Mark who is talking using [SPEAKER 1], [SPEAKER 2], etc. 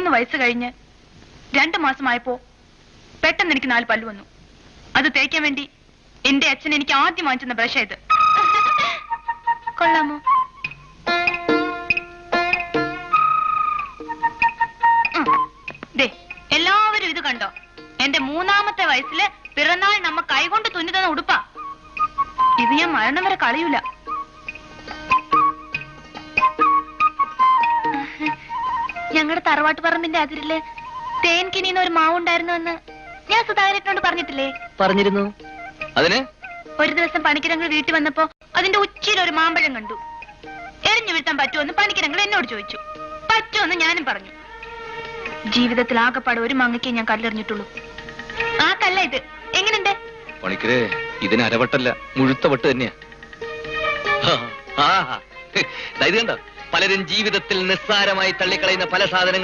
[SPEAKER 1] 3 വയസ്സ് കഴിഞ്ഞ് 2 മാസമായപ്പോ പെട്ടെന്ന് എനിക്ക് 4 പല്ല് വന്നു. അത് തേക്കാൻ വേണ്ടി എന്റെ അച്ഛൻ എനിക്ക് ആദ്യം വാങ്ങിച്ചെന്ന ബ്രഷ് ഇത്. കൊള്ളാമോ? എല്ലാവരും ഇത് കണ്ടോ? എന്റെ 3ാമത്തെ വയസ്സില് പിറന്നാൾ നമ്മ കൈകൊണ്ട് തുന്നി തന്ന ഉടുപ്പാ. ഇത് ഞാൻ മരണം വരെ കളയൂല. ഞങ്ങളുടെ തറവാട്ട് പറമ്പിന്റെ അതിരില് തേൻകിനിന്ന് ഒരു മാവുണ്ടായിരുന്നു എന്ന് ഞാൻ സുധാകരനോട് പറഞ്ഞിട്ടില്ലേ?
[SPEAKER 2] പറഞ്ഞിരുന്നു. അതിന്
[SPEAKER 1] ഒരു ദിവസം പണിക്കരങ്ങൾ വീട്ടിൽ വന്നപ്പോ അതിന്റെ ഉച്ചയിൽ ഒരു മാമ്പഴം കണ്ടു. എറിഞ്ഞു വീഴ്ത്താൻ പറ്റുമെന്ന് പണിക്കരങ്ങൾ എന്നോട് ചോദിച്ചു. പറ്റുമെന്ന് ഞാനും പറഞ്ഞു. ജീവിതത്തിൽ ആകെപ്പാട് ഒരു മാങ്ങയ്ക്കേ ഞാൻ കല്ലെറിഞ്ഞിട്ടുള്ളൂ. ആ കല്ല ഇത്. എങ്ങനെയുണ്ട്?
[SPEAKER 2] പണിക്കരെ, ഇതിന് അരവട്ടല്ല, മുഴുത്ത വട്ട് തന്നെയാ. ഇത് കണ്ടോ? പലരും ജീവിതത്തിൽ നിസ്സാരമായി തള്ളിക്കളയുന്ന പല സാധനങ്ങൾ